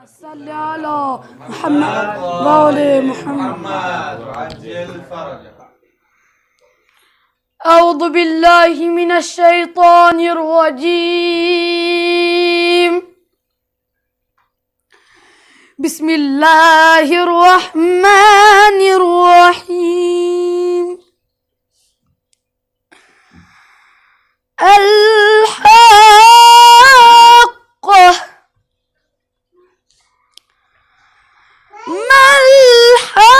صل على محمد وآل محمد وعجل فرجه. أعوذ بالله من الشيطان الرجيم. بسم الله الرحمن الرحيم. الحاقة ما الحاقة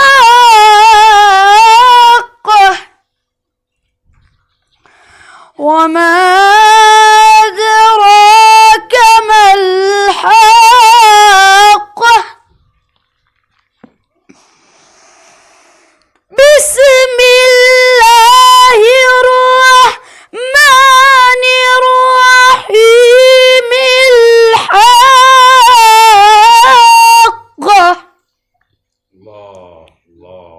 وما أدراك ما الحاقة بسم الله الرحمن الرحيم. الحاقة الله الله.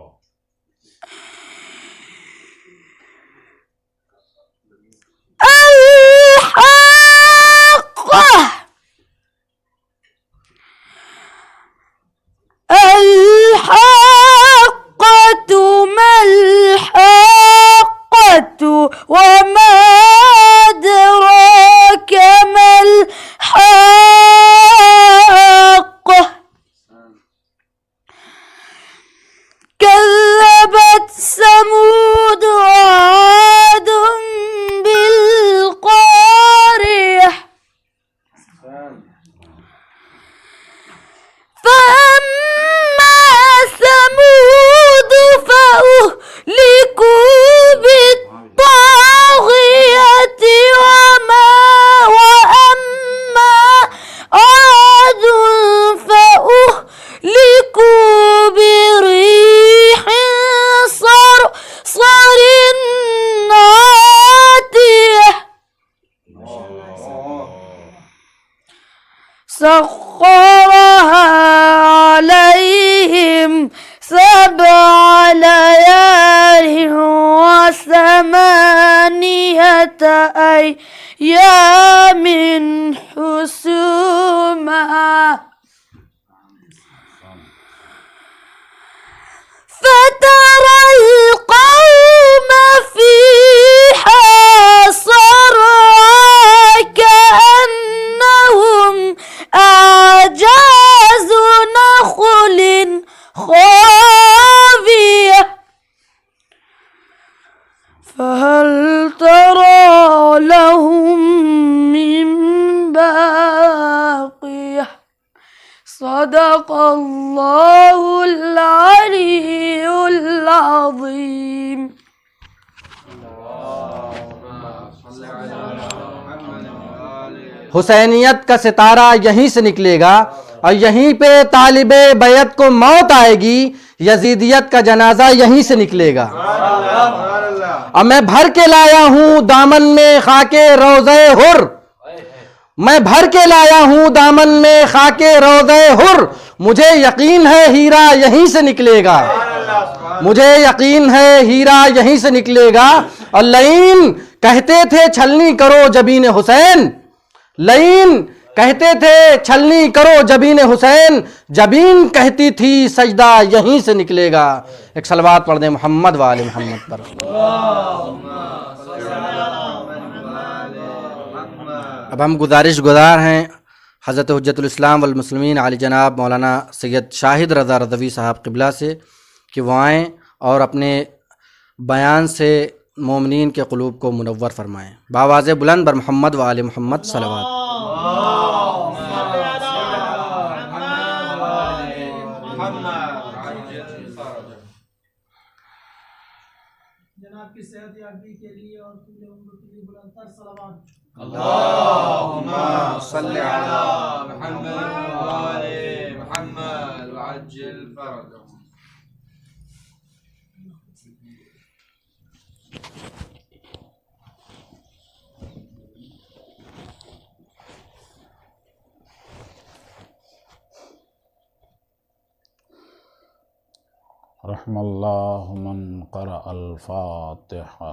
الحاقة الحاقة ما الحاقة وما أدراك ما الحاقة كذبت ثمود وعاد بالقارعة فأما ثمود فأهلكوا بالطاغية وأما عاد فأهلكوا بريح صرصر عاتية سخرها عليهم 7 ليال و8 أيام حسوما فترى القوم فيها صرعى كأنهم أعجاز نخل خاوية فهل ترى لهم من باقية. صدق الله العلي العظيم. حسینیت کا ستارہ یہیں سے نکلے گا اور یہیں پہ طالب بیعت کو موت آئے گی. یزیدیت کا جنازہ یہیں سے نکلے گا. اور میں بھر کے لایا ہوں دامن میں خاک روضہ حر. میں بھر کے لایا ہوں دامن میں خاک روضہ حر. مجھے یقین ہے ہیرا یہیں سے نکلے گا. مجھے یقین ہے ہیرا یہیں سے نکلے گا. اور لعین کہتے تھے چھلنی کرو جبین حسین. لعین کہتے تھے چھلنی کرو جبین حسین. جبین کہتی تھی سجدہ یہیں سے نکلے گا. ایک صلوات پڑھ دیں محمد و آل محمد پر. اب ہم گزارش گزار ہیں حضرت حجت الاسلام والمسلمین علی جناب مولانا سید شاہد رضا رضوی صاحب قبلہ سے کہ وہ آئیں اور اپنے بیان سے مومنین کے قلوب کو منور فرمائیں. بآواز بلند بر محمد و آل محمد صلوات. جناب کی صحت یابی کے لیے اور طول عمر کے لیے بلند تر صلوات. اللهم صل على محمد وآل محمد وعجل فرجه. رحم اللہ من قرأ الفاتحہ.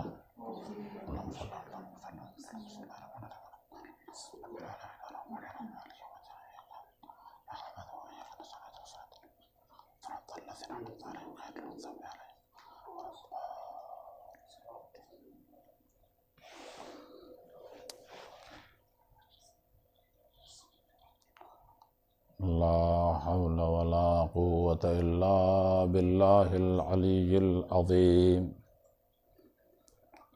لا حول ولا قوة إلا بالله العلي العظيم.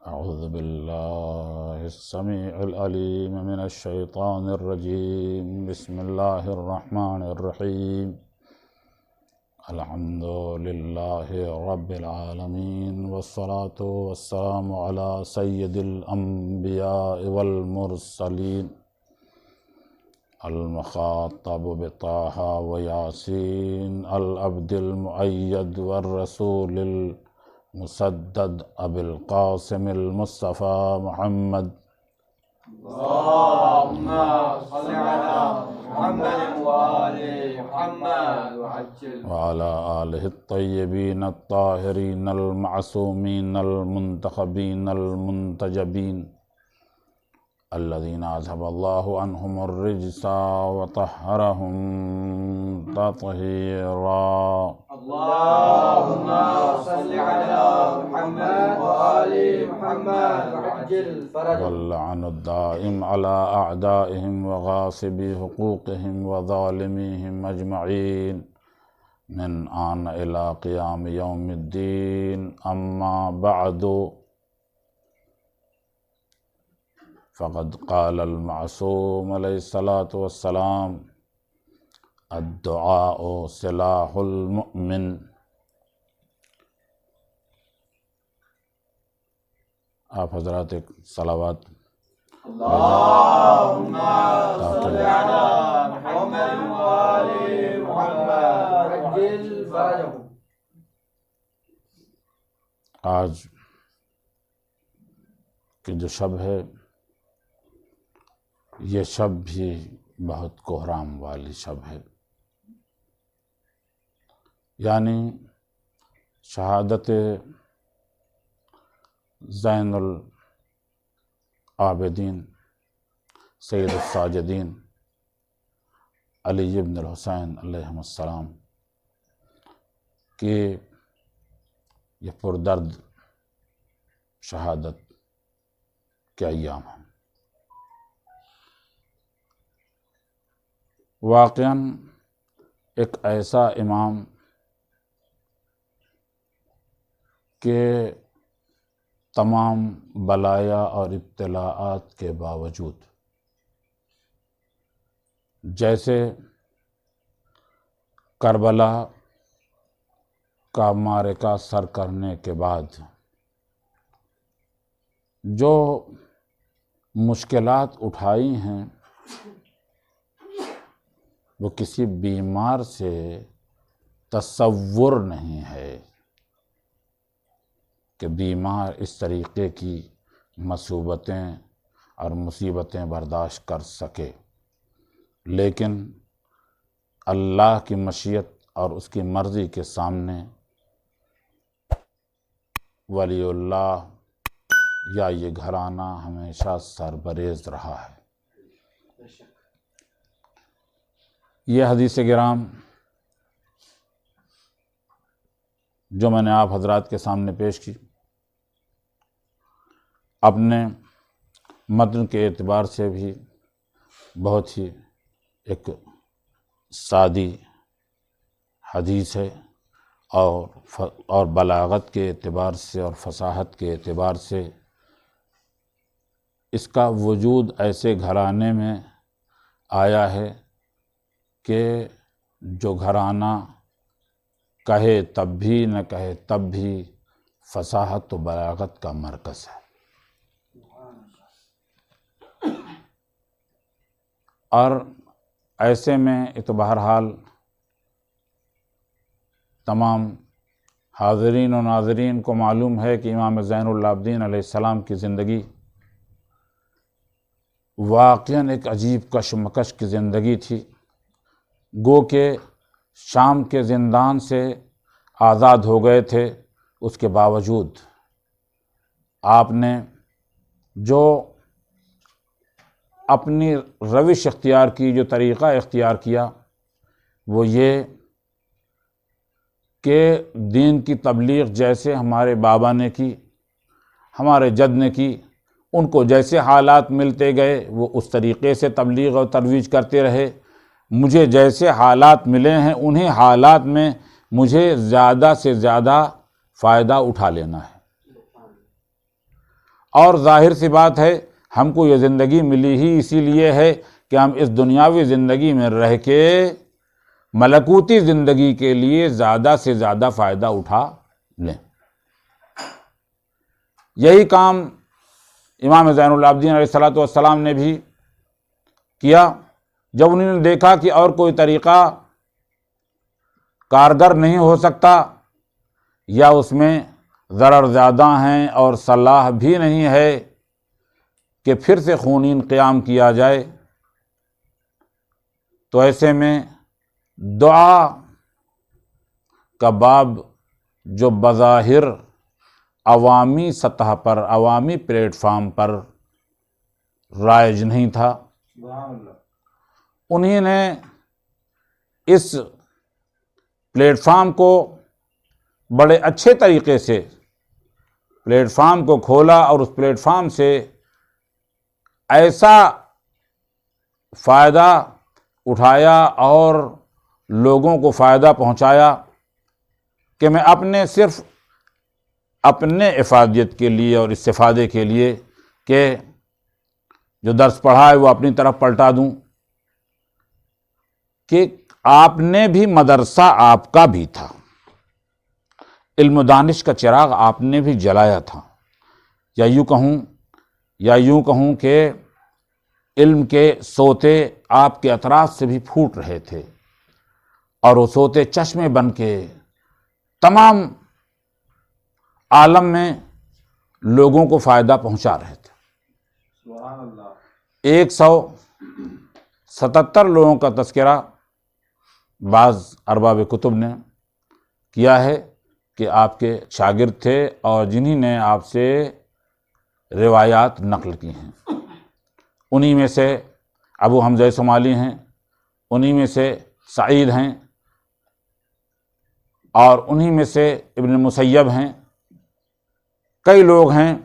أعوذ بالله السميع العليم من الشيطان الرجيم. بسم الله الرحمن الرحيم. الحمد لله رب العالمين، والصلاة والسلام على سيد الأنبياء والمرسلين، المخاطب بطه وياسين، العبد المؤيد والرسول المسدد، أبي القاسم المصطفى محمد. اللهم صل على محمد وآل محمد وعلى آله الطيبين الطاهرين المعصومين المنتخبين المنتجبين، الذين أذهب الله عنهم الرجس وطهرهم تطهيرا. اللهم صل على محمد وآل محمد وعجل فرجهم. واللعن الدائم على أعدائهم وغاصبي حقوقهم وظالميهم أجمعين من آن إلى قيام يوم الدين. أما بعد، فقد قال المعصوم علیہ الصلاۃ والسلام: الدعاء سلاح المؤمن. آپ حضرات ایک صلوات اللهم صل على محمد وآل محمد وعجل فرجهم. آج کی جو شب ہے، یہ شب بھی بہت کوہرام والی شب ہے، یعنی شہادت زین العابدین سید الساجدین علی بن الحسین علیہ السلام کی یہ پردرد شہادت کے ایام ہیں۔ واقعاً ایک ایسا امام کہ تمام بلایا اور ابتلاءات کے باوجود، جیسے کربلا کا معرکہ سر کرنے کے بعد جو مشکلات اٹھائی ہیں، وہ کسی بیمار سے تصور نہیں ہے کہ بیمار اس طریقے کی مصیبتیں اور مصیبتیں برداشت کر سکے، لیکن اللہ کی مشیت اور اس کی مرضی کے سامنے ولی اللہ یا یہ گھرانہ ہمیشہ سربریز رہا ہے۔ یہ حدیث گرام جو میں نے آپ حضرات کے سامنے پیش کی، اپنے متن کے اعتبار سے بھی بہت ہی ایک سادی حدیث ہے، اور بلاغت کے اعتبار سے اور فصاحت کے اعتبار سے اس کا وجود ایسے گھرانے میں آیا ہے کہ جو گھرانہ کہے تب بھی نہ کہے تب بھی فصاحت و بلاغت کا مرکز ہے۔ اور ایسے میں تو بہرحال تمام حاضرین و ناظرین کو معلوم ہے کہ امام زین العابدین علیہ السلام کی زندگی واقعاً ایک عجیب کشمکش کی زندگی تھی۔ گو کہ شام کے زندان سے آزاد ہو گئے تھے، اس کے باوجود آپ نے جو اپنی روش اختیار کی، جو طریقہ اختیار کیا، وہ یہ کہ دین کی تبلیغ جیسے ہمارے بابا نے کی، ہمارے جد نے کی، ان کو جیسے حالات ملتے گئے وہ اس طریقے سے تبلیغ اور ترویج کرتے رہے۔ مجھے جیسے حالات ملے ہیں انہیں حالات میں مجھے زیادہ سے زیادہ فائدہ اٹھا لینا ہے۔ اور ظاہر سی بات ہے ہم کو یہ زندگی ملی ہی اسی لیے ہے کہ ہم اس دنیاوی زندگی میں رہ کے ملکوتی زندگی کے لیے زیادہ سے زیادہ فائدہ اٹھا لیں۔ یہی کام امام زین العابدین علیہ السلام نے بھی کیا۔ جب انہوں نے دیکھا کہ اور کوئی طریقہ کارگر نہیں ہو سکتا یا اس میں ضرر زیادہ ہیں اور صلاح بھی نہیں ہے کہ پھر سے خونین قیام کیا جائے، تو ایسے میں دعا کا باب جو بظاہر عوامی سطح پر، عوامی پلیٹ فارم پر رائج نہیں تھا، انہی نے اس پلیٹ فارم کو بڑے اچھے طریقے سے پلیٹ فارم کو کھولا اور اس پلیٹ فارم سے ایسا فائدہ اٹھایا اور لوگوں کو فائدہ پہنچایا کہ میں صرف اپنے افادیت کے لیے اور استفادے کے لیے کہ جو درس پڑھا ہے وہ اپنی طرف پلٹا دوں، کہ آپ نے بھی مدرسہ آپ کا بھی تھا، علم و دانش کا چراغ آپ نے بھی جلایا تھا، یا یوں کہوں کہ علم کے سوتے آپ کے اطراف سے بھی پھوٹ رہے تھے اور وہ سوتے چشمے بن کے تمام عالم میں لوگوں کو فائدہ پہنچا رہے تھے۔ 177 لوگوں کا تذکرہ بعض ارباب کتب نے کیا ہے کہ آپ کے شاگرد تھے اور جنہی نے آپ سے روایات نقل کی ہیں، انہی میں سے ابو حمزہ صومالی ہیں، انہی میں سے سعید ہیں، اور انہی میں سے ابن مسیب ہیں، کئی لوگ ہیں۔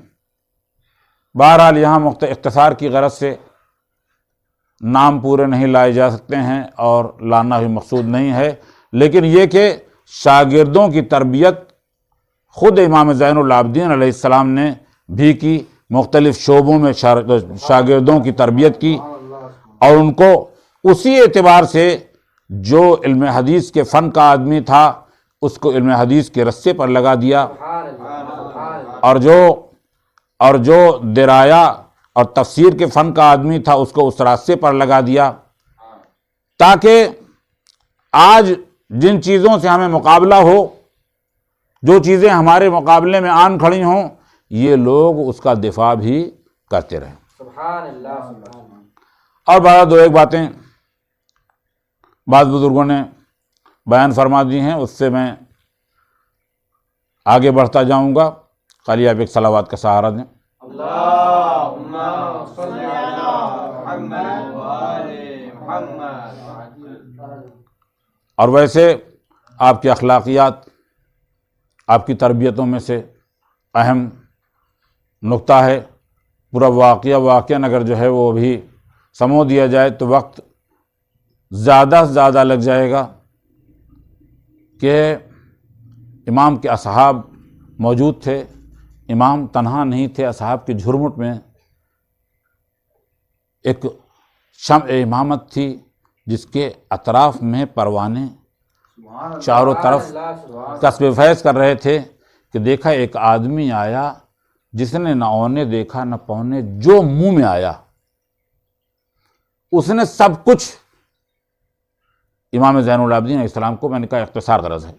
بہرحال یہاں اختصار کی غرض سے نام پورے نہیں لائے جا سکتے ہیں اور لانا بھی مقصود نہیں ہے، لیکن یہ کہ شاگردوں کی تربیت خود امام زین العابدین علیہ السلام نے بھی کی، مختلف شعبوں میں شاگردوں کی تربیت کی، اور ان کو اسی اعتبار سے جو علم حدیث کے فن کا آدمی تھا اس کو علم حدیث کے رستے پر لگا دیا، اور جو درایا اور تفسیر کے فن کا آدمی تھا اس کو اس راستے پر لگا دیا، تاکہ آج جن چیزوں سے ہمیں مقابلہ ہو، جو چیزیں ہمارے مقابلے میں آن کھڑی ہوں، یہ لوگ اس کا دفاع بھی کرتے رہیں۔ سبحان اللہ، سبحان اللہ۔ اور بعض دو ایک باتیں بعض بزرگوں نے بیان فرما دی ہیں، اس سے میں آگے بڑھتا جاؤں گا۔ خالی آپ ایک صلوات کا سہارا دیں۔ اللہم صلی علی محمد وآل محمد۔ اور ویسے آپ کی اخلاقیات، آپ کی تربیتوں میں سے اہم نقطہ ہے، پورا واقعہ اگر جو ہے وہ بھی سمو دیا جائے تو وقت زیادہ سے زیادہ لگ جائے گا، کہ امام کے اصحاب موجود تھے، امام تنہا نہیں تھے، اصحاب کی جھرمٹ میں ایک شمع امامت تھی جس کے اطراف میں پروانے چاروں طرف کسب فیض کر رہے تھے، کہ دیکھا ایک آدمی آیا جس نے نہ اونے دیکھا نہ پونے، جو منہ میں آیا اس نے سب کچھ امام زین العابدین علیہ السلام کو، میں نے کہا اختصار غرض ہے،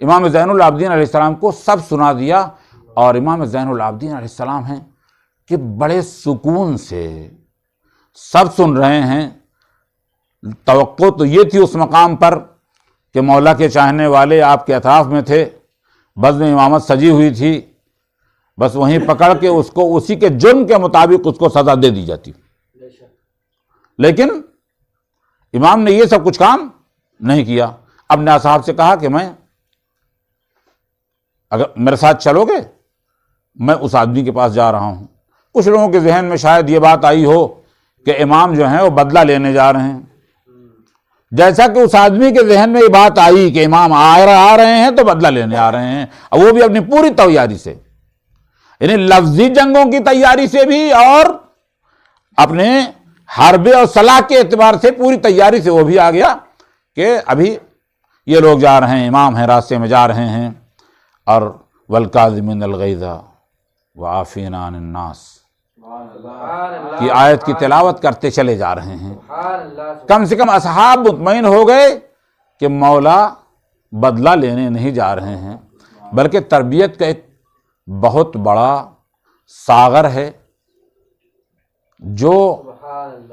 امام زین العابدین علیہ السلام کو سب سنا دیا، اور امام زین العابدین علیہ السلام ہیں کہ بڑے سکون سے سب سن رہے ہیں۔ توقع تو یہ تھی اس مقام پر کہ مولا کے چاہنے والے آپ کے اطراف میں تھے، بزم امامت سجی ہوئی تھی، بس وہیں پکڑ کے اس کو اسی کے جرم کے مطابق اس کو سزا دے دی جاتی، لیکن امام نے یہ سب کچھ کام نہیں کیا۔ اپنے اصحاب سے کہا کہ میں اگر میرے ساتھ چلو گے میں اس آدمی کے پاس جا رہا ہوں. کچھ لوگوں کے ذہن میں شاید یہ بات آئی ہو کہ امام جو ہیں وہ بدلہ لینے جا رہے ہیں. جیسا کہ اس آدمی کے ذہن میں یہ بات آئی کہ امام آ رہے ہیں تو بدلہ لینے آ رہے ہیں، اور وہ بھی اپنی پوری تیاری سے، یعنی لفظی جنگوں کی تیاری سے بھی اور اپنے حربے اور صلاح کے اعتبار سے پوری تیاری سے وہ بھی آ گیا کہ ابھی یہ لوگ جا رہے ہیں، امام ہیں راستے میں جا رہے ہیں. اور والکاظمین الغیظ والعافین عن الناس کی آیت کی تلاوت کرتے چلے جا رہے ہیں. کم سے کم اصحاب مطمئن ہو گئے کہ مولا بدلہ لینے نہیں جا رہے ہیں، بلکہ تربیت کا ایک بہت بڑا ساغر ہے جو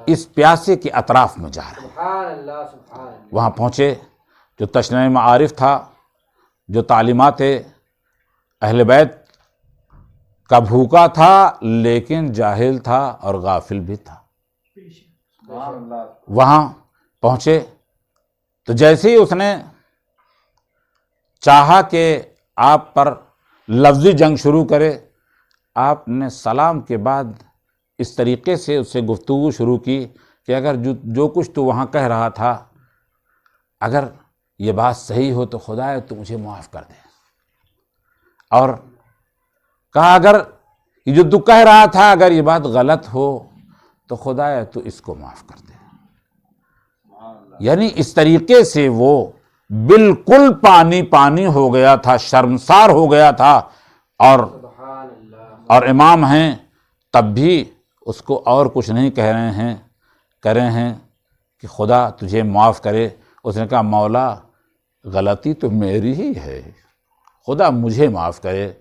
اس پیاسے کے اطراف میں جا رہے ہیں. وہاں پہنچے، جو تشنع معارف تھا، جو تعلیمات اہل بیت کا بھوکا تھا لیکن جاہل تھا اور غافل بھی تھا. وہاں پہنچے تو جیسے ہی اس نے چاہا کہ آپ پر لفظی جنگ شروع کرے، آپ نے سلام کے بعد اس طریقے سے اس سے گفتگو شروع کی کہ اگر جو کچھ تو وہاں کہہ رہا تھا، اگر یہ بات صحیح ہو تو خدایا تو مجھے معاف کر دے. اور کہا اگر یہ جو تو کہہ رہا تھا اگر یہ بات غلط ہو تو خدایا تو اس کو معاف کر دے. یعنی اس طریقے سے وہ بالکل پانی ہو گیا تھا، شرمسار ہو گیا تھا. اور امام ہیں تب بھی اس کو اور کچھ نہیں کہہ رہے ہیں کہ خدا تجھے معاف کرے. اس نے کہا مولا غلطی تو میری ہی ہے، خدا مجھے معاف کرے.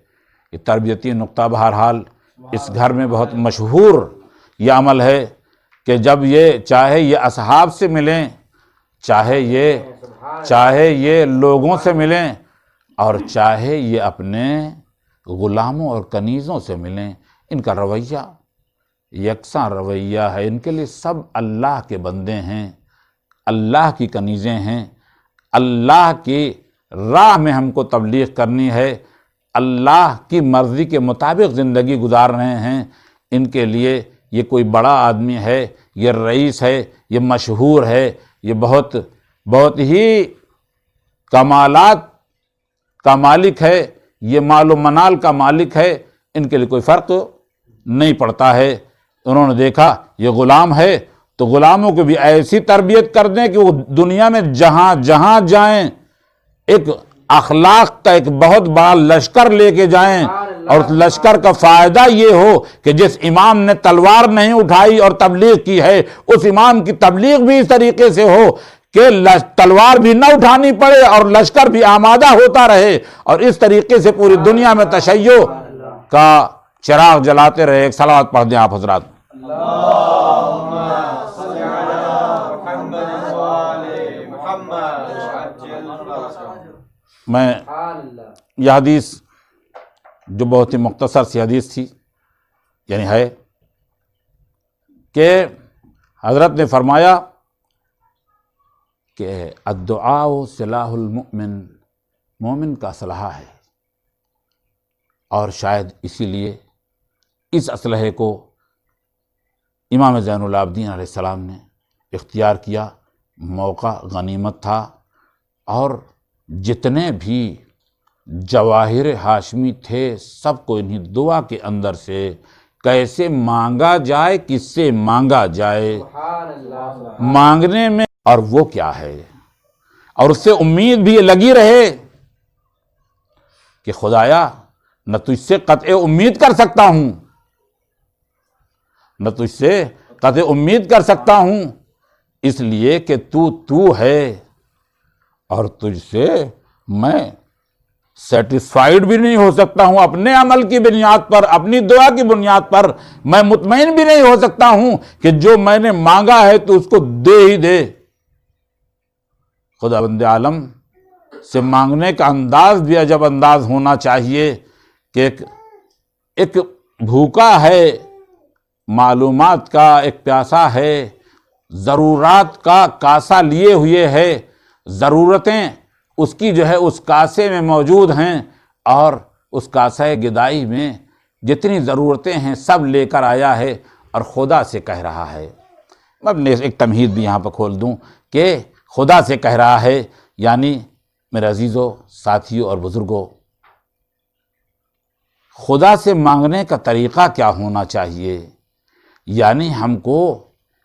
یہ تربیتی نقطہ بہرحال اس گھر میں بہت مشہور یہ عمل ہے کہ جب یہ چاہے یہ اصحاب سے ملیں، چاہے یہ لوگوں سے ملیں، اور چاہے یہ اپنے غلاموں اور کنیزوں سے ملیں، ان کا رویہ یکساں رویہ ہے. ان کے لیے سب اللہ کے بندے ہیں، اللہ کی کنیزیں ہیں. اللہ کی راہ میں ہم کو تبلیغ کرنی ہے، اللہ کی مرضی کے مطابق زندگی گزار رہے ہیں. ان کے لیے یہ کوئی بڑا آدمی ہے، یہ رئیس ہے، یہ مشہور ہے، یہ بہت ہی کمالات کا مالک ہے، یہ مال و منال کا مالک ہے. ان کے لیے کوئی فرق نہیں پڑتا ہے. انہوں نے دیکھا یہ غلام ہے تو غلاموں کو بھی ایسی تربیت کر دیں کہ وہ دنیا میں جہاں جائیں ایک اخلاق کا ایک بہت بڑا لشکر لے کے جائیں. اور اس لشکر کا فائدہ یہ ہو کہ جس امام نے تلوار نہیں اٹھائی اور تبلیغ کی ہے، اس امام کی تبلیغ بھی اس طریقے سے ہو کہ تلوار بھی نہ اٹھانی پڑے اور لشکر بھی آمادہ ہوتا رہے، اور اس طریقے سے پوری دنیا میں تشیع کا چراغ جلاتے رہے. ایک صلوات پڑھ دیں آپ حضرات. میں یہ حدیث جو بہت ہی مختصر سی حدیث تھی، یعنی ہے کہ حضرت نے فرمایا کہ الدعاء سلاح المؤمن، مومن کا اسلحہ ہے. اور شاید اسی لیے اس اسلحے کو امام زین العابدین علیہ السلام نے اختیار کیا. موقع غنیمت تھا، اور جتنے بھی جواہر ہاشمی تھے سب کو انہی دعا کے اندر سے کیسے مانگا جائے، کس سے مانگا جائے، مانگنے میں اور وہ کیا ہے، اور اس سے امید بھی یہ لگی رہے کہ خدایا نہ تجھ سے قطع امید کر سکتا ہوں، نہ تجھ سے قطع امید کر سکتا ہوں، اس لیے کہ تو ہے، اور تجھ سے میں سیٹسفائیڈ بھی نہیں ہو سکتا ہوں. اپنے عمل کی بنیاد پر، اپنی دعا کی بنیاد پر میں مطمئن بھی نہیں ہو سکتا ہوں کہ جو میں نے مانگا ہے تو اس کو دے ہی دے. خداوند عالم سے مانگنے کا انداز بھی عجب انداز ہونا چاہیے کہ ایک بھوکا ہے، معلومات کا ایک پیاسا ہے، ضرورات کا کاسا لیے ہوئے ہے، ضرورتیں اس کی جو ہے اس کاسے میں موجود ہیں، اور اس کاسہ گدائی میں جتنی ضرورتیں ہیں سب لے کر آیا ہے اور خدا سے کہہ رہا ہے. میں ایک تمہید بھی یہاں پہ کھول دوں کہ خدا سے کہہ رہا ہے، یعنی میرے عزیزوں، ساتھیوں اور بزرگوں، خدا سے مانگنے کا طریقہ کیا ہونا چاہیے؟ یعنی ہم کو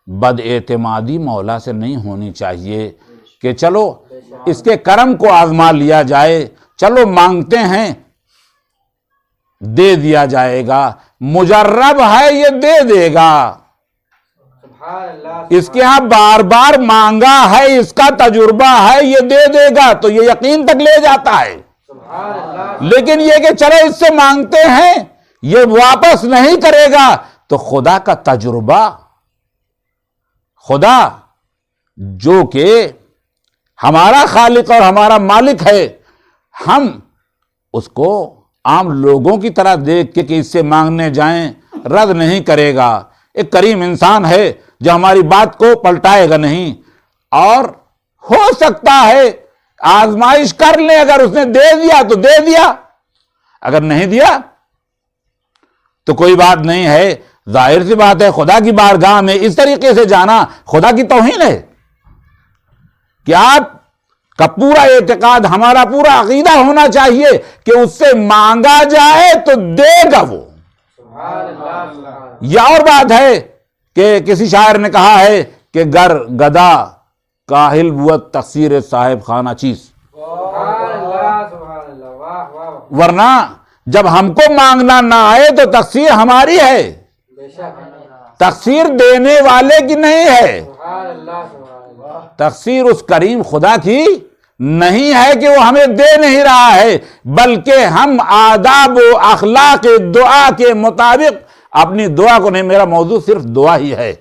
بد اعتمادی مولا سے نہیں ہونی چاہیے کہ چلو اس کے کرم کو آزما لیا جائے، چلو مانگتے ہیں دے دیا جائے گا، مجرب ہے یہ دے دے گا، سبحان اللہ. اس کے ہاں بار بار مانگا ہے، اس کا تجربہ ہے، یہ دے دے گا، تو یہ یقین تک لے جاتا ہے. سبحان اللہ. لیکن یہ کہ چلو اس سے مانگتے ہیں یہ واپس نہیں کرے گا، تو خدا کا تجربہ، خدا جو کہ ہمارا خالق اور ہمارا مالک ہے، ہم اس کو عام لوگوں کی طرح دیکھ کے کہ اس سے مانگنے جائیں رد نہیں کرے گا. ایک کریم انسان ہے جو ہماری بات کو پلٹائے گا نہیں، اور ہو سکتا ہے آزمائش کر لیں، اگر اس نے دے دیا تو دے دیا، اگر نہیں دیا تو کوئی بات نہیں ہے. ظاہر سی بات ہے خدا کی بارگاہ میں اس طریقے سے جانا خدا کی توہین ہے کہ آپ کا پورا اعتقاد، ہمارا پورا عقیدہ ہونا چاہیے کہ اس سے مانگا جائے تو دے گا وہ. سبحان اللہ. یا اور بات ہے کہ کسی شاعر نے کہا ہے کہ گر گدا کاہل بوت تقصیر صاحب خانہ چیز، سبحان اللہ. سبحان اللہ. واہ واہ. ورنہ جب ہم کو مانگنا نہ آئے تو تقصیر ہماری ہے، بے شک. تقصیر دینے والے کی نہیں ہے. سبحان اللہ. سبحان اللہ. تقصیر اس کریم خدا کی نہیں ہے کہ وہ ہمیں دے نہیں رہا ہے، بلکہ ہم آداب و اخلاق دعا کے مطابق اپنی دعا کو نہیں. میرا موضوع صرف دعا ہی ہے.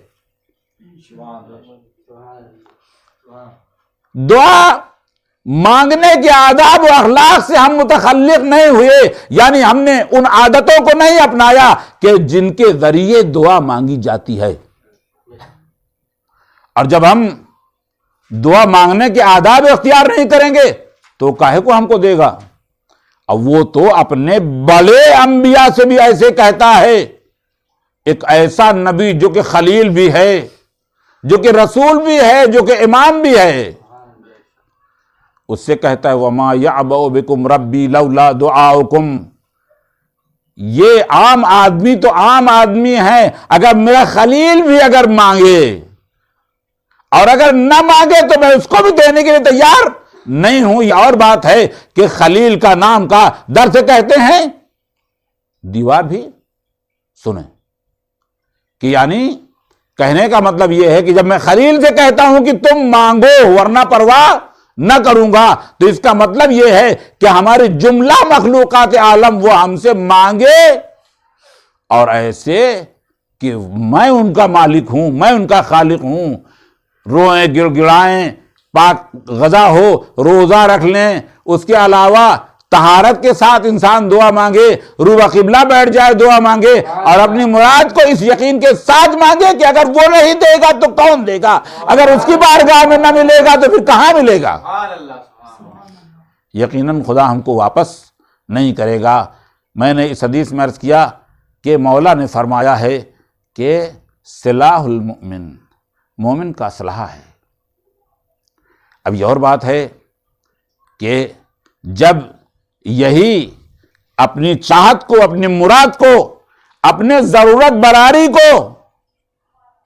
دعا مانگنے کے آداب و اخلاق سے ہم متخلق نہیں ہوئے، یعنی ہم نے ان عادتوں کو نہیں اپنایا کہ جن کے ذریعے دعا مانگی جاتی ہے. اور جب ہم دعا مانگنے کے آداب اختیار نہیں کریں گے تو کاہے کو ہم کو دے گا؟ اب وہ تو اپنے بڑے انبیاء سے بھی ایسے کہتا ہے. ایک ایسا نبی جو کہ خلیل بھی ہے، جو کہ رسول بھی ہے، جو کہ امام بھی ہے، اس سے کہتا ہے وَمَا يَعْبَأُ بِكُمْ رَبِّي لَوْلَا دُعَاؤُكُمْ. یہ عام آدمی تو عام آدمی ہے، اگر میرا خلیل بھی اگر مانگے اور اگر نہ مانگے تو میں اس کو بھی دینے کے لیے تیار نہیں ہوں. یہ اور بات ہے کہ خلیل کا نام کا در سے کہتے ہیں دیوار بھی سنیں، کہ یعنی کہنے کا مطلب یہ ہے کہ جب میں خلیل سے کہتا ہوں کہ تم مانگو ورنہ پرواہ نہ کروں گا، تو اس کا مطلب یہ ہے کہ ہماری جملہ مخلوقات عالم وہ ہم سے مانگے، اور ایسے کہ میں ان کا مالک ہوں، میں ان کا خالق ہوں. روئیں گڑ گڑائیں، پاک غذا ہو، روزہ رکھ لیں، اس کے علاوہ طہارت کے ساتھ انسان دعا مانگے، روبہ قبلہ بیٹھ جائے دعا مانگے، اور اپنی مراد کو اس یقین کے ساتھ مانگے کہ اگر وہ نہیں دے گا تو کون دے گا، اگر اس کی بارگاہ میں نہ ملے گا تو پھر کہاں ملے گا؟ یقیناً خدا ہم کو واپس نہیں کرے گا. میں نے اس حدیث میں عرض کیا کہ مولا نے فرمایا ہے کہ سلاح المؤمن، مومن کا اسلحہ ہے. اب یہ اور بات ہے کہ جب یہی اپنی چاہت کو، اپنی مراد کو، اپنے ضرورت براری کو،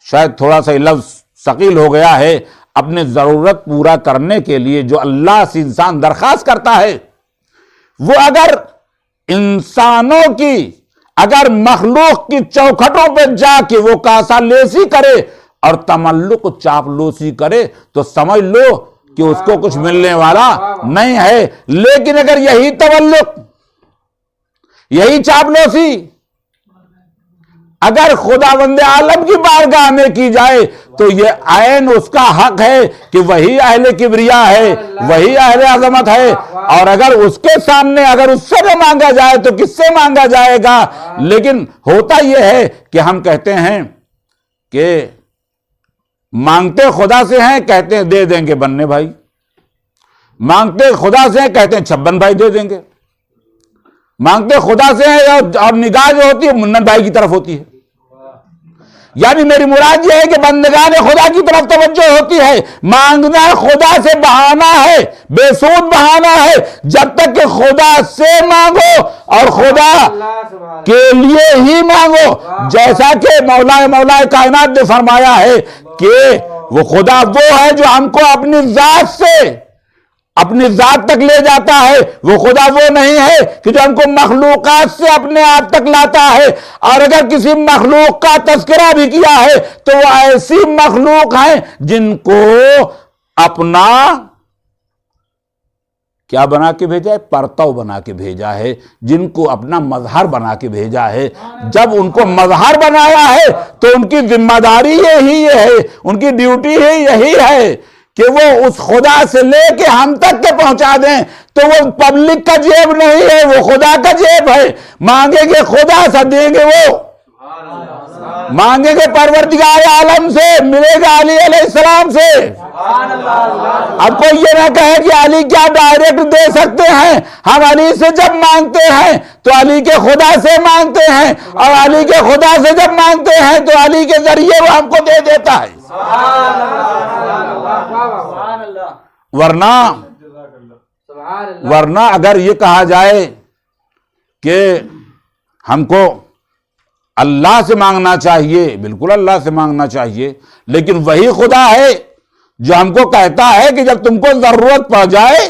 شاید تھوڑا سا لفظ ثقیل ہو گیا ہے، اپنے ضرورت پورا کرنے کے لیے جو اللہ سے انسان درخواست کرتا ہے، وہ اگر انسانوں کی، اگر مخلوق کی چوکھٹوں پہ جا کے وہ کاسا لیسی کرے اور تملق چاپلوسی کرے تو سمجھ لو کہ اس کو کچھ ملنے والا نہیں ہے. لیکن اگر یہی تملق، یہی چاپلوسی اگر خداوند عالم کی بارگاہ میں کی جائے تو یہ عین اس کا حق ہے کہ وہی اہل کبریا ہے، وہی اہل عظمت ہے. اور اگر اس کے سامنے اگر اس سے نہ مانگا جائے تو کس سے مانگا جائے گا؟ لیکن ہوتا یہ ہے کہ ہم کہتے ہیں کہ مانگتے خدا سے ہیں، کہتے ہیں دے دیں گے بننے بھائی. مانگتے خدا سے ہیں، کہتے ہیں چھبن بھائی دے دیں گے. مانگتے خدا سے ہیں اور نگاہ جو ہوتی ہے منت بھائی کی طرف ہوتی ہے. یعنی میری مراد یہ ہے کہ بندگان خدا کی طرف توجہ ہوتی ہے. مانگنا خدا سے بہانہ ہے، بے سود بہانہ ہے. جب تک کہ خدا سے مانگو اور خدا کے لیے ہی مانگو، جیسا کہ مولا کائنات نے فرمایا ہے کہ وہ خدا وہ ہے جو ہم کو اپنی ذات سے اپنی ذات تک لے جاتا ہے. وہ خدا وہ نہیں ہے کہ جو ہم کو مخلوقات سے اپنے آپ تک لاتا ہے. اور اگر کسی مخلوق کا تذکرہ بھی کیا ہے تو وہ ایسی مخلوق ہیں جن کو اپنا کیا بنا کے بھیجا ہے؟ پرتو بنا کے بھیجا ہے، جن کو اپنا مظہر بنا کے بھیجا ہے. جب ان کو مظہر بنایا ہے تو ان کی ذمہ داری یہی ہے، ان کی ڈیوٹی ہی یہی ہے کہ وہ اس خدا سے لے کے ہم تک کے پہنچا دیں. تو وہ پبلک کا جیب نہیں ہے، وہ خدا کا جیب ہے. مانگیں گے خدا سے، دیں گے وہ. مانگیں گے پروردگار عالم سے، ملے گا علی علیہ السلام سے. اب کوئی یہ نہ کہے کہ علی کیا ڈائریکٹ دے سکتے ہیں. ہم علی سے جب مانگتے ہیں تو علی کے خدا سے مانگتے ہیں، اور علی کے خدا سے جب مانگتے ہیں تو علی کے ذریعے وہ ہم کو دے دیتا ہے. ورنہ اگر یہ کہا جائے کہ ہم کو اللہ سے مانگنا چاہیے، بالکل اللہ سے مانگنا چاہیے، لیکن وہی خدا ہے جو ہم کو کہتا ہے کہ جب تم کو ضرورت پڑ جائے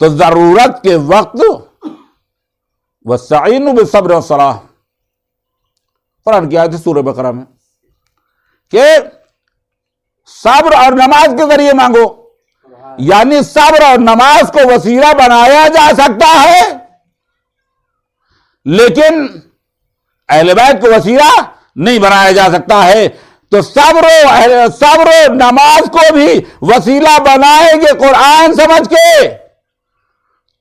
تو ضرورت کے وقت وَاسْتَعِينُوا بِالصَّبْرِ وَالصَّلَاةِ، قرآن کی آیت ہے سورہ بقرہ میں، کہ صبر اور نماز کے ذریعے مانگو. یعنی صبر اور نماز کو وسیلہ بنایا جا سکتا ہے، لیکن اہل بیت کو وسیلہ نہیں بنایا جا سکتا ہے. تو صبر و نماز کو بھی وسیلہ بنائیں گے قرآن سمجھ کے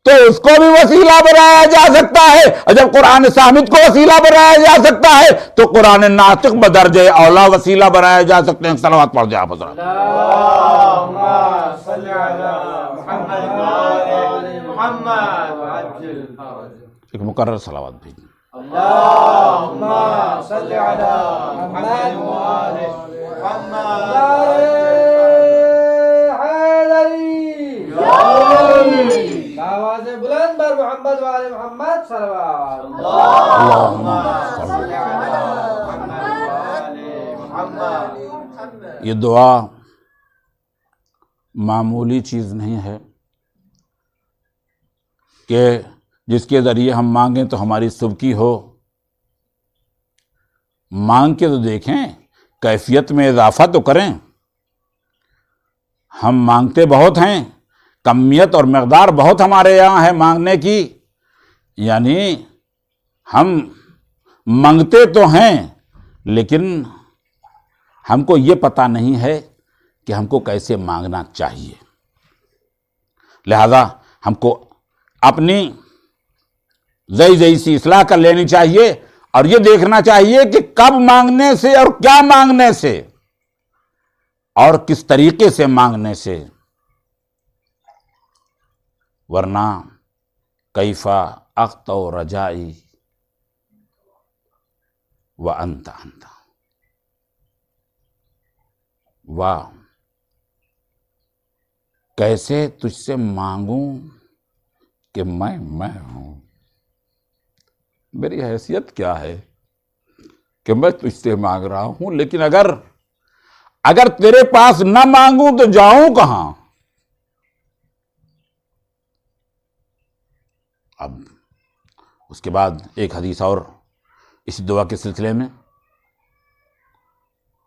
تو اس کو بھی وسیلہ بنایا جا سکتا ہے. اور جب قرآن صامت کو وسیلہ بنایا جا سکتا ہے تو قرآن ناطق بدرجہ اولا وسیلہ بنایا جا سکتے ہیں. صلوات پڑھ جائے آپ حضرات. اللہم صلی علی محمد وآل محمد وعجل فرجہ. ایک مقرر صلوات بھی. اللہم صلی علی محمد وآل محمد آواز بلند بر محمد وآل محمد صلوات. اللہم صلی علی محمد وآل محمد. یہ دعا معمولی چیز نہیں ہے کہ جس کے ذریعے ہم مانگیں تو ہماری سبکی ہو. مانگ کے تو دیکھیں، کیفیت میں اضافہ تو کریں. ہم مانگتے بہت ہیں، کمیت اور مقدار بہت ہمارے یہاں ہے مانگنے کی. یعنی ہم مانگتے تو ہیں لیکن ہم کو یہ پتہ نہیں ہے کہ ہم کو کیسے مانگنا چاہیے. لہذا ہم کو اپنی ذی سی اصلاح کر لینی چاہیے اور یہ دیکھنا چاہیے کہ کب مانگنے سے اور کیا مانگنے سے اور کس طریقے سے مانگنے سے. ورنہ کیفا اخت و رجائی و انت واہ، کیسے تجھ سے مانگوں کہ میں ہوں. میری حیثیت کیا ہے کہ میں تجھ سے مانگ رہا ہوں، لیکن اگر تیرے پاس نہ مانگوں تو جاؤں کہاں. اب اس کے بعد ایک حدیث اور اسی دعا کے سلسلے میں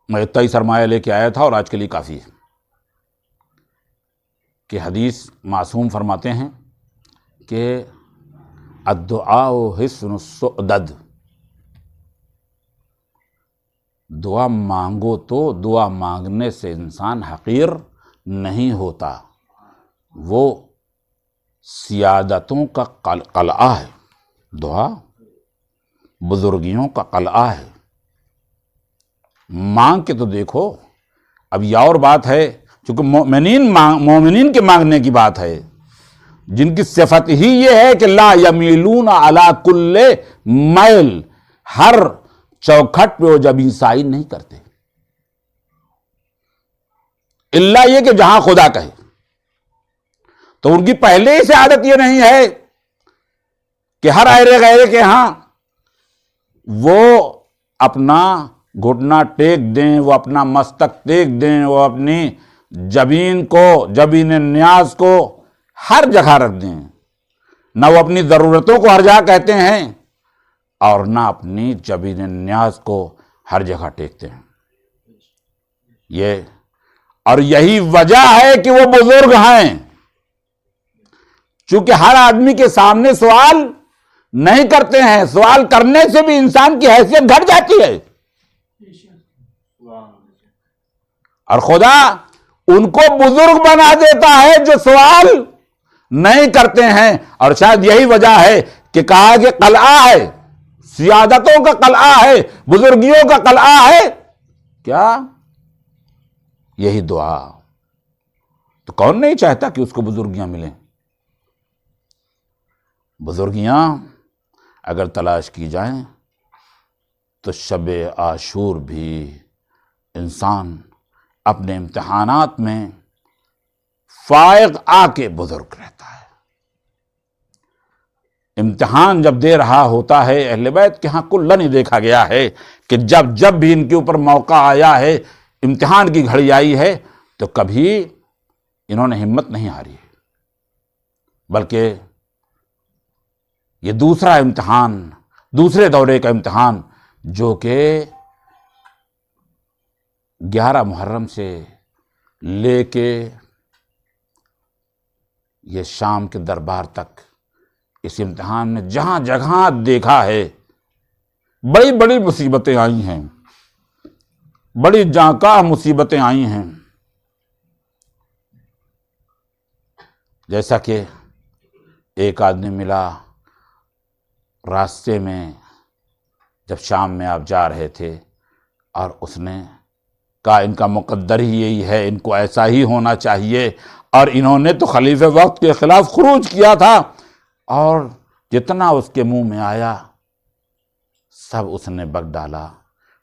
میں اتنا ہی سرمایہ لے کے آیا تھا اور آج کے لیے کافی ہے کہ حدیث معصوم فرماتے ہیں کہ الدعاء حصن السؤدد، دعا مانگو تو دعا مانگنے سے انسان حقیر نہیں ہوتا. وہ سیادتوں کا قلعہ ہے، دعا بزرگیوں کا قلعہ ہے. مانگ کے تو دیکھو. اب یہ اور بات ہے چونکہ مومنین کے مانگنے کی بات ہے. جن کی صفت ہی یہ ہے کہ لا یمیلون علی کل میل، ہر چوکھٹ پہ وہ جبیں سائی نہیں کرتے، الا یہ کہ جہاں خدا کہے۔ تو ان کی پہلے ہی سے عادت یہ نہیں ہے کہ ہر ایرے غیرے کے ہاں وہ اپنا گھٹنا ٹیک دیں، وہ اپنا مستک ٹیک دیں، وہ اپنی جبین کو، جبین نیاز کو ہر جگہ رکھ دیں، نہ وہ اپنی ضرورتوں کو ہر جگہ کہتے ہیں اور نہ اپنی جبین نیاز کو ہر جگہ ٹیکتے ہیں۔ یہ اور یہی وجہ ہے کہ وہ بزرگ ہیں، چونکہ ہر آدمی کے سامنے سوال نہیں کرتے ہیں، سوال کرنے سے بھی انسان کی حیثیت گھٹ جاتی ہے، اور خدا ان کو بزرگ بنا دیتا ہے جو سوال نہیں کرتے ہیں۔ اور شاید یہی وجہ ہے کہ کہا کہ قلعہ ہے، سیادتوں کا قلعہ ہے، بزرگیوں کا قلعہ ہے، کیا یہی دعا؟ تو کون نہیں چاہتا کہ اس کو بزرگیاں ملیں؟ بزرگیاں اگر تلاش کی جائیں تو شب عاشور بھی انسان اپنے امتحانات میں فائق آ کے بزرگ رہتا ہے۔ امتحان جب دے رہا ہوتا ہے، اہل بیت کے ہاں کلن ہی دیکھا گیا ہے کہ جب بھی ان کے اوپر موقع آیا ہے، امتحان کی گھڑی آئی ہے، تو کبھی انہوں نے ہمت نہیں ہاری، بلکہ یہ دوسرا امتحان، دوسرے دورے کا امتحان، جو کہ 11 محرم سے لے کے یہ شام کے دربار تک، اس امتحان میں جہاں جگہ دیکھا ہے بڑی بڑی مصیبتیں آئی ہیں، بڑی جانکاہ مصیبتیں آئی ہیں۔ جیسا کہ ایک آدمی ملا راستے میں، جب شام میں آپ جا رہے تھے، اور اس نے کہا ان کا مقدر ہی یہی ہے، ان کو ایسا ہی ہونا چاہیے، اور انہوں نے تو خلیفہ وقت کے خلاف خروج کیا تھا، اور جتنا اس کے منہ میں آیا سب اس نے بک ڈالا۔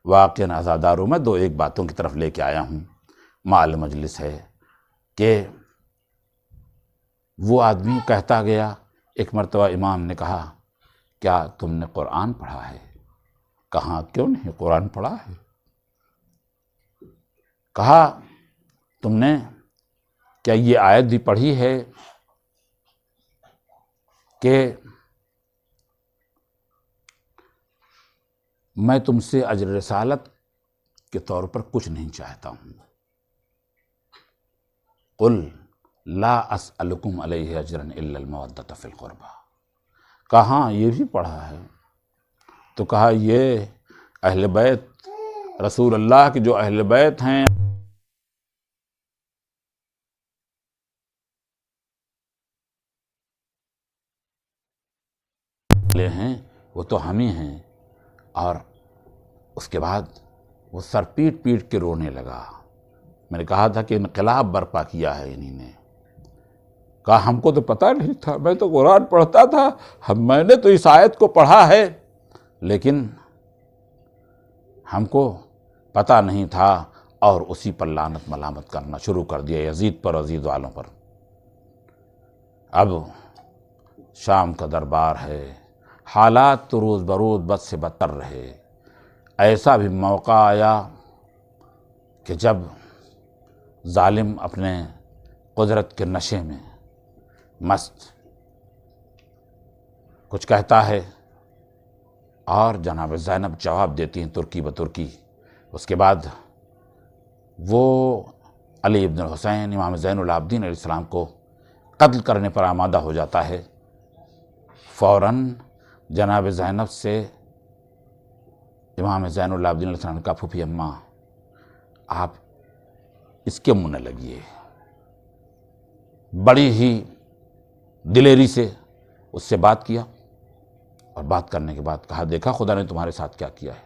واقعاً عزاداروں میں 2-1 باتوں کی طرف لے کے آیا ہوں، مال مجلس ہے کہ وہ آدمی کہتا گیا، ایک مرتبہ امام نے کہا کیا تم نے قرآن پڑھا ہے؟ کہا کیوں نہیں قرآن پڑھا ہے۔ کہا تم نے کیا یہ آیت بھی پڑھی ہے کہ میں تم سے اجر رسالت کے طور پر کچھ نہیں چاہتا ہوں، قل لا اسألکم علیہ اجرا الا المودۃ فی القربى۔ کہا یہ بھی پڑھا ہے؟ تو کہا یہ اہل بیت رسول اللہ کے جو اہل بیت ہیں وہ تو ہم ہی ہیں۔ اور اس کے بعد وہ سر پیٹ پیٹ کے رونے لگا۔ میں نے کہا تھا کہ انقلاب برپا کیا ہے انہی نے۔ کہا ہم کو تو پتہ نہیں تھا، میں تو قرآن پڑھتا تھا، میں نے تو اس آیت کو پڑھا ہے، لیکن ہم کو پتہ نہیں تھا، اور اسی پر لعنت ملامت کرنا شروع کر دیا، یزید پر، یزید والوں پر۔ اب شام کا دربار ہے، حالات تو روز بروز بد سے بدتر رہے۔ ایسا بھی موقع آیا کہ جب ظالم اپنے قدرت کے نشے میں مست کچھ کہتا ہے، اور جناب زینب جواب دیتی ہیں ترکی بترکی۔ اس کے بعد وہ علی ابن الحسین امام زین العابدین علیہ السلام کو قتل کرنے پر آمادہ ہو جاتا ہے۔ فوراً جناب زینب سے امام زین العابدین علیہ السلام کا پھوپھی اماں آپ اس کے منہ نہ لگیے، بڑی ہی دلیری سے اس سے بات کیا، اور بات کرنے کے بعد کہا دیکھا خدا نے تمہارے ساتھ کیا کیا ہے؟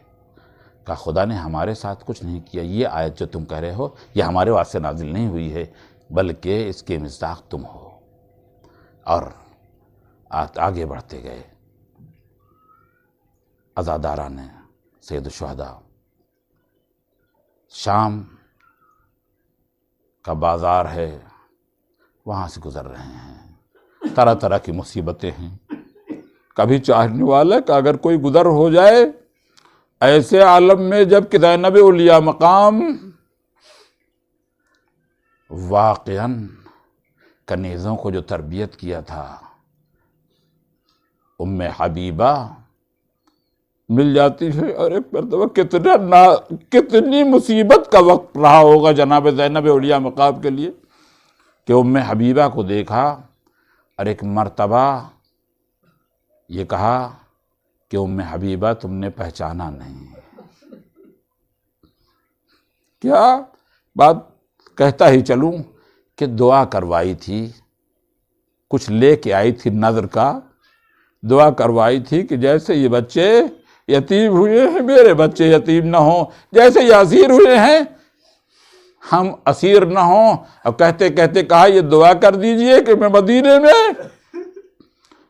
کہا خدا نے ہمارے ساتھ کچھ نہیں کیا، یہ آیت جو تم کہہ رہے ہو یہ ہمارے واسطے نازل نہیں ہوئی ہے، بلکہ اس کے مصداق تم ہو۔ اور آگے بڑھتے گئے. عزاداران سید الشہداء شام کا بازار ہے، وہاں سے گزر رہے ہیں. طرح طرح کی مصیبتیں ہیں. کبھی چاہنے والا کہ اگر کوئی گزر ہو جائے ایسے عالم میں جب کہ زینب اولیاء مقام واقعاً کنیزوں کو جو تربیت کیا تھا، ام حبیبہ مل جاتی ہے. اور ایک مرتبہ کتنی مصیبت کا وقت رہا ہوگا جناب زینب اولیاء مقام کے لیے کہ ام حبیبہ کو دیکھا اور ایک مرتبہ یہ کہا کہ ام حبیبہ تم نے پہچانا نہیں. کیا بات کہتا ہی چلوں کہ دعا کروائی تھی، کچھ لے کے آئی تھی نذر کا، دعا کروائی تھی کہ جیسے یہ بچے یتیم ہوئے ہیں میرے بچے یتیم نہ ہوں، جیسے یہ اسیر ہوئے ہیں ہم اسیر نہ ہوں. اب کہتے کہتے کہا یہ دعا کر دیجئے کہ میں مدینے میں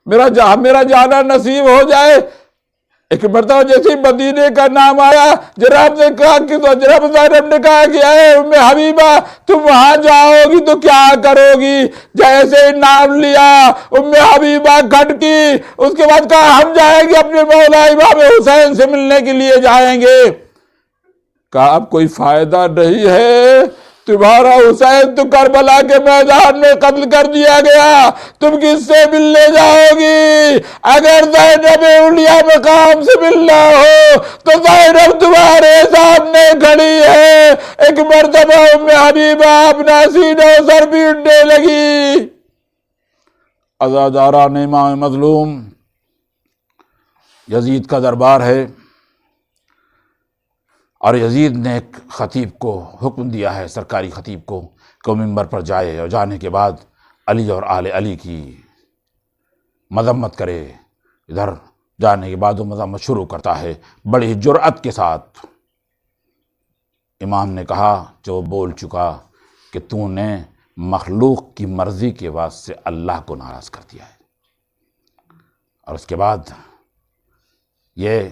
میرا جانا نصیب ہو جائے. ایک مرتبہ جیسے مدینے کا نام آیا جناب نے کہا کہ تو جناب زینب نے کہا کہ اے ام حبیبہ تم وہاں جاؤ گی تو کیا کرو گی؟ جیسے نام لیا ام حبیبہ کھٹکی، اس کے بعد کہا ہم جائیں گے اپنے مولا امام حسین سے ملنے کے لیے جائیں گے. کہا اب کوئی فائدہ نہیں ہے، تمہارا حسین تو کربلا کے میدان میں قتل کر دیا گیا، تم کس سے ملنے جاؤ گی؟ اگر زینب اولیاء مقام سے ملنا ہو تو زینب تمہارے سامنے کھڑی ہے. ایک مرتبہ ام حبیبہ اپنا سینہ سر پیٹنے لگی. عزاداران امام مظلوم یزید کا دربار ہے اور یزید نے ایک خطیب کو حکم دیا ہے، سرکاری خطیب کو، کہ وہ منبر پر جائے اور جانے کے بعد علی اور آل علی کی مذمت کرے. ادھر جانے کے بعد وہ مذمت شروع کرتا ہے بڑی جرأت کے ساتھ. امام نے کہا جو وہ بول چکا کہ تو نے مخلوق کی مرضی کے واسطے اللہ کو ناراض کر دیا ہے. اور اس کے بعد یہ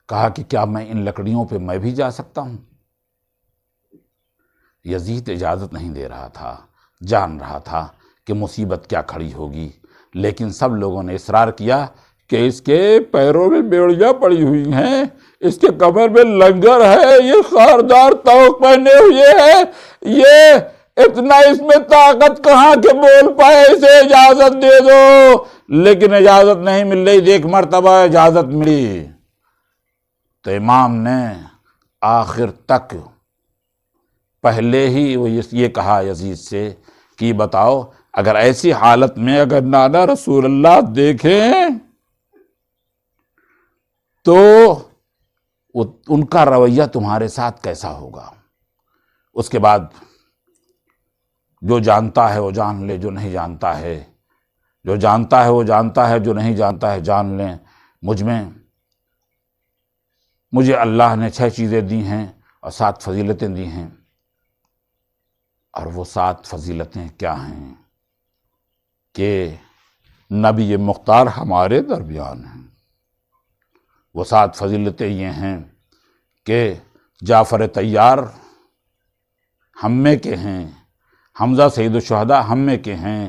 کہا کہ کیا میں ان لکڑیوں پہ میں بھی جا سکتا ہوں؟ یزید اجازت نہیں دے رہا تھا، جان رہا تھا کہ مصیبت کیا کھڑی ہوگی، لیکن سب لوگوں نے اصرار کیا کہ اس کے پیروں میں بیڑیاں پڑی ہوئی ہیں، اس کے کمر میں لنگر ہے، یہ خاردار طوق پہنے ہوئے ہے، یہ اتنا اس میں طاقت کہاں کہ بول پائے، اسے اجازت دے دو. لیکن اجازت نہیں مل رہی. ایک مرتبہ اجازت ملی تو امام نے آخر تک پہلے ہی وہ یہ کہا یزید سے کہ بتاؤ اگر ایسی حالت میں اگر نانا رسول اللہ دیکھیں تو ان کا رویہ تمہارے ساتھ کیسا ہوگا؟ اس کے بعد جو جانتا ہے وہ جان لے، جو نہیں جانتا ہے جو جانتا ہے وہ جانتا ہے، جو نہیں جانتا ہے جان لیں. مجھے اللہ نے 6 چیزیں دی ہیں اور 7 فضیلتیں دی ہیں. اور وہ 7 فضیلتیں کیا ہیں کہ نبی مختار ہمارے درمیان ہیں. وہ 7 فضیلتیں یہ ہیں کہ جعفر طیار ہم میں کے ہیں، حمزہ سید الشہداء ہم میں کے ہیں،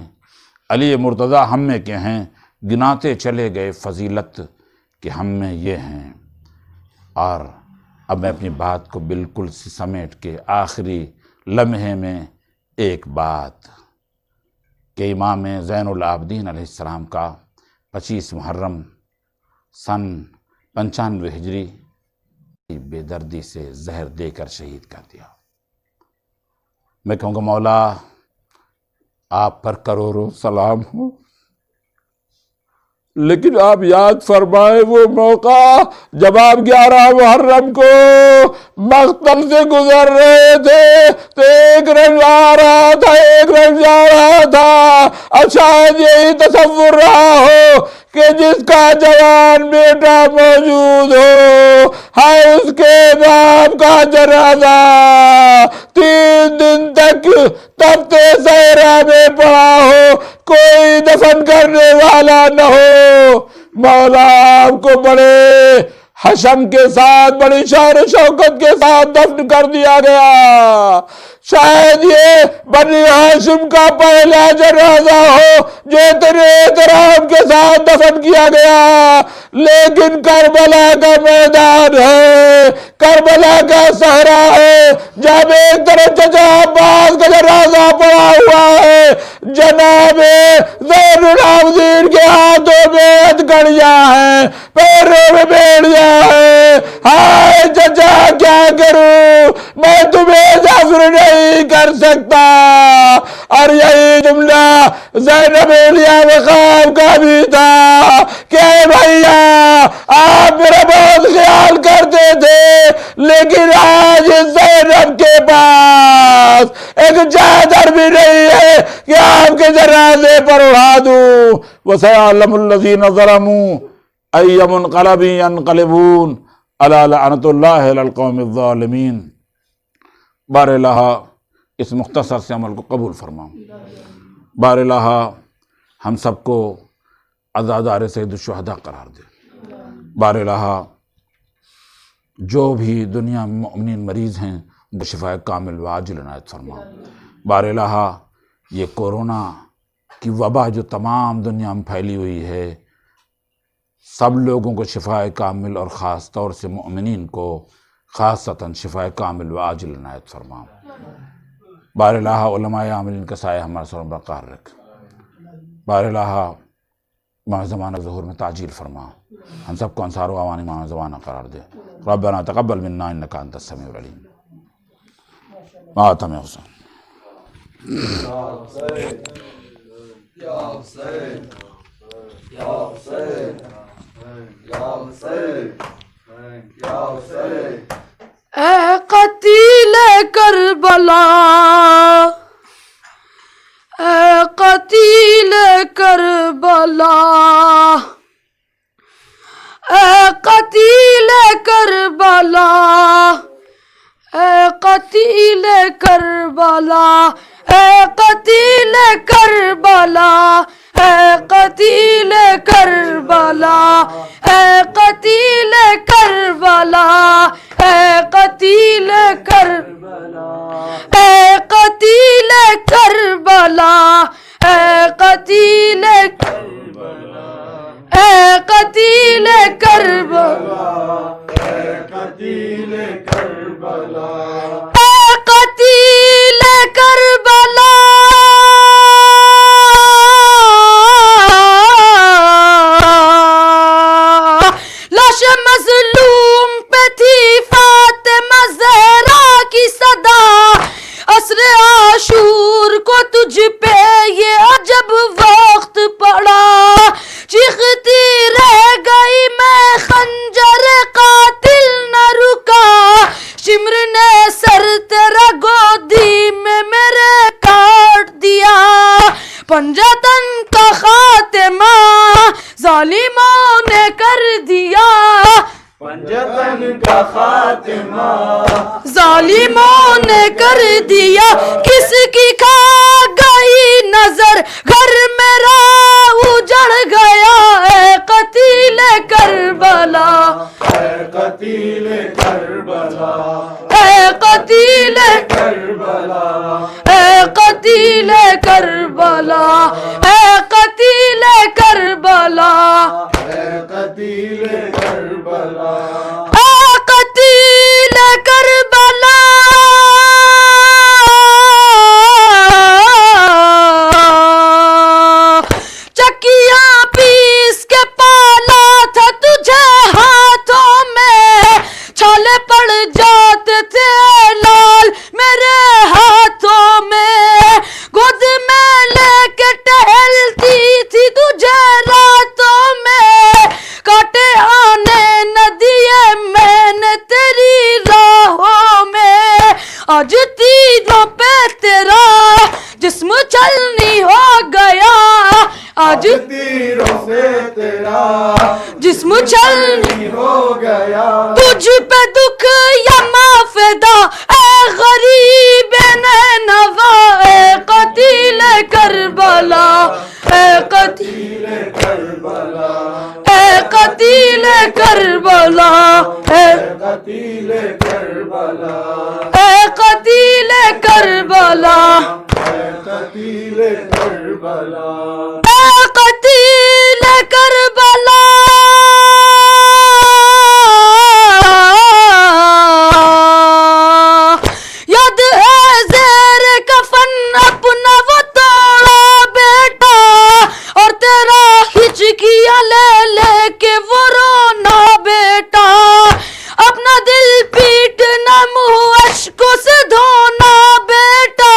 علی مرتضیٰ ہم میں کے ہیں. گناتے چلے گئے فضیلت کہ ہم میں یہ ہیں. اور اب میں اپنی بات کو بالکل سمیٹ کے آخری لمحے میں ایک بات کہ امام زین العابدین علیہ السلام کا 25 محرم سن 95 ہجری بے دردی سے زہر دے کر شہید کر دیا. میں کہوں گا مولا آپ پر کروڑوں سلام ہو، لیکن آپ یاد فرمائے وہ موقع جب آپ 11 محرم کو مقتل سے گزر رہے تھے تو ایک رنگ آ رہا تھا، ایک رنگ جا رہا تھا. اور شاید یہی تصور رہا ہو کہ جس کا جوان بیٹا موجود ہو ہے اس کے باپ کا جنازہ 3 دن تک تب تو صحرا میں پڑا ہو، کوئی دفن کرنے والا نہ ہو۔ مولا آپ کو بڑے حشم کے ساتھ، بڑی شان و شوکت کے ساتھ دفن کر دیا گیا۔ شاید یہ بنی ہاشم کا پہلا جنازہ ہو جو اتنے احترام کے ساتھ دفن کیا گیا، لیکن کربلا کا میدان ہے، کربلا کا صحرا ہے، جب ایک طرف چچا عباس کا جنازہ پڑا ہوا ہے، جناب زین العابدین کے ہاتھوں میں ہتھکڑیاں ہیں، پیروں میں بیڑیاں ہیں۔ ہائے چچا کیا کروں، میں تمہیں ظفر نہیں کر سکتا۔ اور یہی جملہ زینب علیہ وقاب کا بھی تھا کہ اے بھائیا آپ میرا بہت خیال کرتے تھے، لیکن آج زینب کے پاس ایک چادر بھی نہیں ہے کہ آپ کے جنازے پر اڑا دوں۔ وَسَيَعْلَمُ الَّذِينَ ظَلَمُوا أَيَّ مُنقَلَبٍ يَنقَلِبُونَ أَلَا لَعْنَةُ اللَّهِ عَلَى الْقَوْمِ الظَّالِمِينَ۔ بار الہ اس مختصر سے عمل کو قبول فرماؤں۔ بار الہ ہم سب کو عزادار سید الشہداء قرار دے۔ بار الہ جو بھی دنیا میں مؤمنین مریض ہیں ان کو شفاء کامل و عاجل عنایت فرما۔ بار الہ یہ کورونا کی وبا جو تمام دنیا میں پھیلی ہوئی ہے، سب لوگوں کو شفاء کامل اور خاص طور سے مؤمنین کو خاصتاً شفاء کامل و عاجل عنایت فرما۔ بار الہ علماء عاملین کا سایہ ہمارے سر برقرار رکھ۔ بار الہ امام زمانہ ظہور میں تعجیل فرما، ہم سب کو انصار و اعوان امام زمانہ قرار دے۔ ربنا تقبل منا انک انت السمیع العلیم۔ ماتم حسین۔ اے قتیل کربلا، اے قتیل کربلا، اے قتیل کربلا، اے قتیل کربلا، اے قتیل کربلا، اے قتیل کربلا، اے قتیل کربلا، اے قتیل کربلا، اے قتیل کربلا، اے قتیل کربلا، اے قتیل کربلا، اے قتیل کربلا، اے قتیل کربلا، لاش مظلوم پہ تھی فاطمہ زہرا کی صدا، عصر عاشور کو تجھ پہ یہ عجب وقت پڑا، چیختی رہ گئی میں خنجر قاتل نہ رکا، شمر نے سر تیرا گودی میں میرے کاٹ دیا، پنجتن کا خاتمہ ظالموں نے کر دیا، پنجتن کا خاتمہ ظالموں نے کر دیا، کس کی کھا گئی نظر گھر میرا اجڑ گیا، اے قتیل کربلا، اے قتیل کربلا، اے قتیل کربلا، اے قتیل کربلا، اے قتیل کربلا، اے قتیل کربلا، اے قتیل کربلا، چکیاں پیس کے پالا تھا تجھے ہاتھوں میں، چھالے پڑ جاتے تھے لال میرے ہاتھوں میں، گود میں لے کے ٹہلتی تھی تجھے راتوں میں، کاٹے آنے نہ دیے میں نے تیری راہوں میں، آج تیروں پہ تیرا جسم چھلنی ہو گیا، آج تیروں سے تیرا جسم چھلنی ہو گیا، تجھ پہ دکھ یا مافدہ اے غریب نینوا، اے اے قتیل کربلا اے قتیل کربلا اے قتیل کربلا اے قتیل کربلا اے قتیل کربلا یاد ہے زیر کفن اپنا وہ توڑا بیٹا اور تیرا ہچکیاں لے لے کے وہ رونا بیٹا اپنا دل پیٹنا منہ اشکوں سے دھونا بیٹا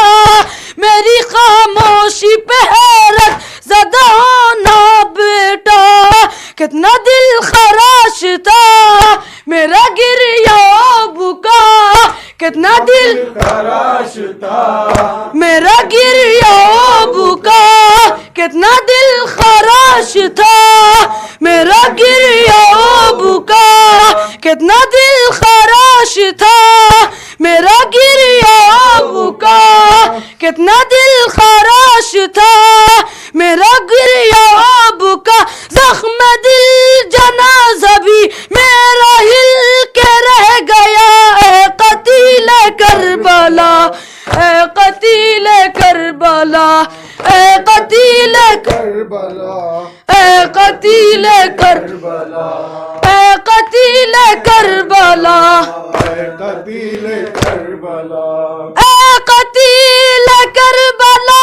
میری خاموشی پہ حیرت زدہ ہونا بیٹا کتنا دل خراش تھا میرا گریا بکا کتنا دل خراش تھا میرا گریا بکا کتنا دل خراش تھا میرا گریا بکا کتنا دل خراش تھا میرا گریا بکا کتنا دل خراش تھا میرا گریا بکا زخم دل جنازہ بھی میرا ہل کے رہ گیا اے قتیل کربلا اے قتیل کربلا اے قتیل کربلا اے قتیل کر کربلا اے قتیل کربلا اے قتیل کربلا اے قتیل کربلا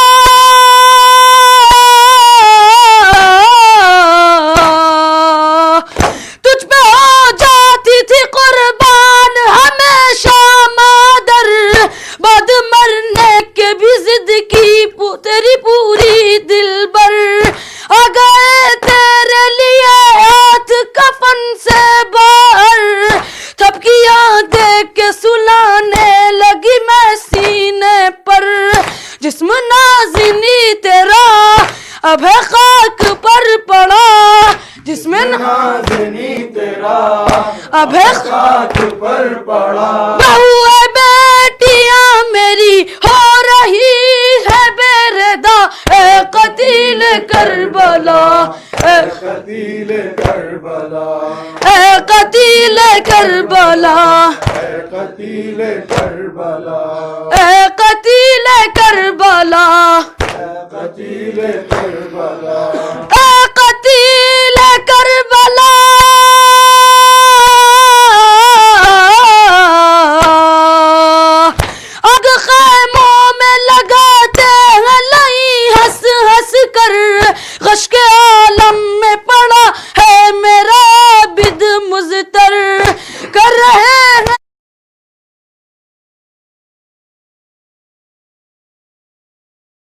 تجھ پہ ہو جاتی تھی قربان ہمیشہ مادر بعد مرنے کے بھی ضد کی تیری پوری دل بر آ گئے تیرے لیے ہاتھ کفن سے باہر تھپکیاں دیکھ کے سلانے لگی میں سینے پر جسم نازنی تیرا اب ہے خاک پر پڑا جسم نازنی تیرا اب ہے خاک پر پڑا بہو ہے بیٹیاں میری ہو رہی ہے بے ردا اے قتیل کربلا اے قتیل کربلا اے قتیل کربلا اے قتیل کربلا اے قتیل کربلا اے قتیل کربلا اے قتیل کربلا اگ خیموں میں لگاتے ہیں لئی ہنس ہنس کر غش کے عالم میں